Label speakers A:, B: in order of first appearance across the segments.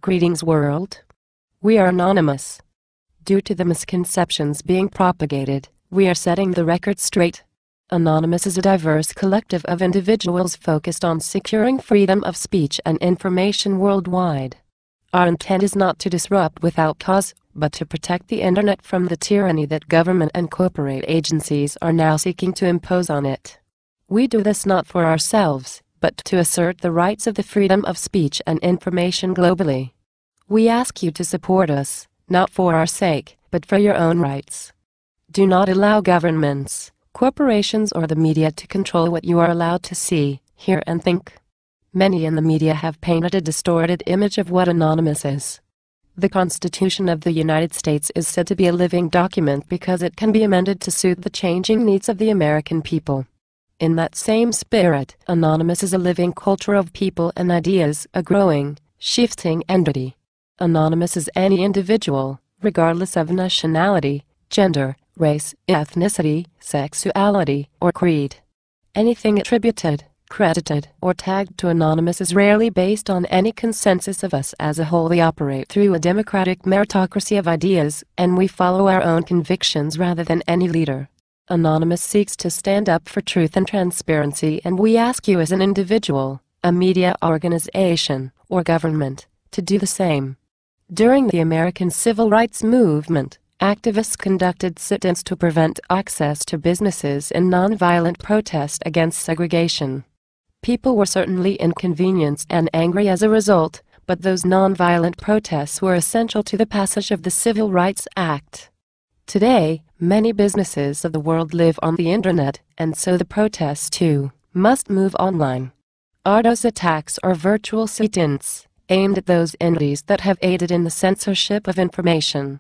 A: Greetings world. We are anonymous. Due to the misconceptions being propagated, we are setting the record straight. Anonymous is a diverse collective of individuals focused on securing freedom of speech and information worldwide. Our intent is not to disrupt without cause, but to protect the internet from the tyranny that government and corporate agencies are now seeking to impose on it. We do this not for ourselves, but to assert the rights of the freedom of speech and information globally. We ask you to support us, not for our sake, but for your own rights. Do not allow governments, corporations or the media to control what you are allowed to see, hear and think. Many in the media have painted a distorted image of what anonymous is. The Constitution of the United States is said to be a living document because it can be amended to suit the changing needs of the American people. In that same spirit, anonymous is a living culture of people and ideas, a growing, shifting entity. Anonymous is any individual, regardless of nationality, gender, race, ethnicity, sexuality, or creed. Anything attributed, credited, or tagged to anonymous is rarely based on any consensus of us as a whole. We operate through a democratic meritocracy of ideas, and we follow our own convictions rather than any leader. Anonymous seeks to stand up for truth and transparency, and we ask you as an individual, a media organization, or government, to do the same. During the American Civil Rights Movement, activists conducted sit-ins to prevent access to businesses in nonviolent protest against segregation. People were certainly inconvenienced and angry as a result, but those nonviolent protests were essential to the passage of the Civil Rights Act. Today, many businesses of the world live on the internet, and so the protests too must move online. Those attacks are virtual sit-ins, aimed at those entities that have aided in the censorship of information.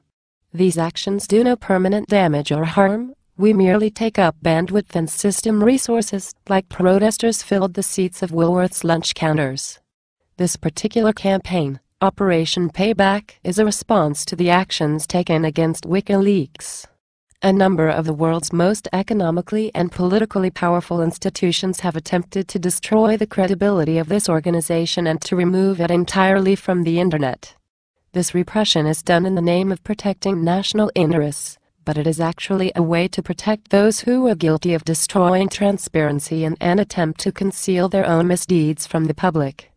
A: These actions do no permanent damage or harm, we merely take up bandwidth and system resources, like protesters filled the seats of Woolworth's lunch counters. This particular campaign, Operation Payback, is a response to the actions taken against WikiLeaks. A number of the world's most economically and politically powerful institutions have attempted to destroy the credibility of this organization and to remove it entirely from the internet. This repression is done in the name of protecting national interests, but it is actually a way to protect those who are guilty of destroying transparency in an attempt to conceal their own misdeeds from the public.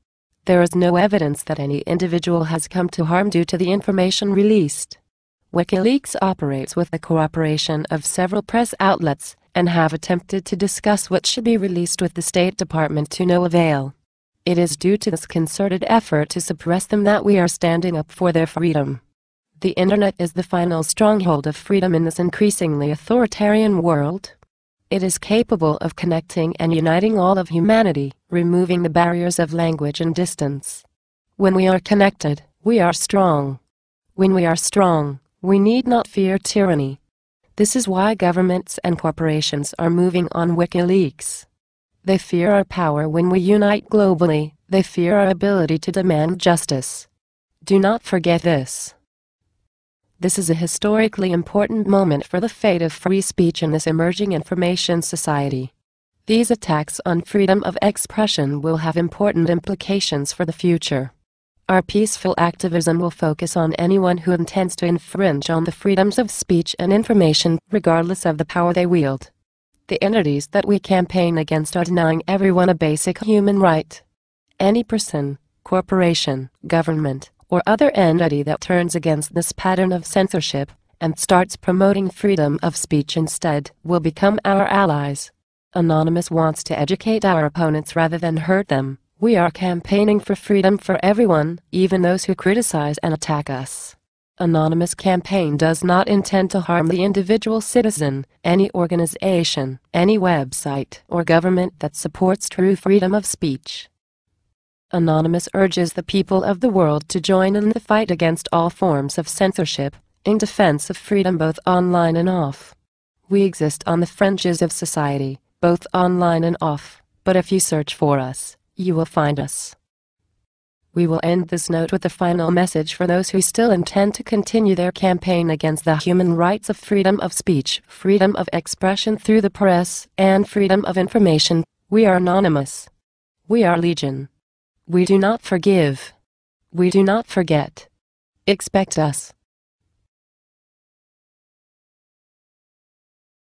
A: There is no evidence that any individual has come to harm due to the information released. WikiLeaks operates with the cooperation of several press outlets, and have attempted to discuss what should be released with the State Department to no avail. It is due to this concerted effort to suppress them that we are standing up for their freedom. The internet is the final stronghold of freedom in this increasingly authoritarian world. It is capable of connecting and uniting all of humanity, removing the barriers of language and distance. When we are connected, we are strong. When we are strong, we need not fear tyranny. This is why governments and corporations are moving on WikiLeaks. They fear our power when we unite globally, they fear our ability to demand justice. Do not forget this. This is a historically important moment for the fate of free speech in this emerging information society. These attacks on freedom of expression will have important implications for the future. Our peaceful activism will focus on anyone who intends to infringe on the freedoms of speech and information, regardless of the power they wield. The entities that we campaign against are denying everyone a basic human right. Any person, corporation, government, or other entity that turns against this pattern of censorship, and starts promoting freedom of speech instead, will become our allies. Anonymous wants to educate our opponents rather than hurt them. We are campaigning for freedom for everyone, even those who criticize and attack us. Anonymous campaign does not intend to harm the individual citizen, any organization, any website, or government that supports true freedom of speech. Anonymous urges the people of the world to join in the fight against all forms of censorship, in defense of freedom both online and off. We exist on the fringes of society, both online and off, but if you search for us, you will find us. We will end this note with a final message for those who still intend to continue their campaign against the human rights of freedom of speech, freedom of expression through the press, and freedom of information. We are anonymous. We are legion. We do not forgive. We do not forget. Expect us.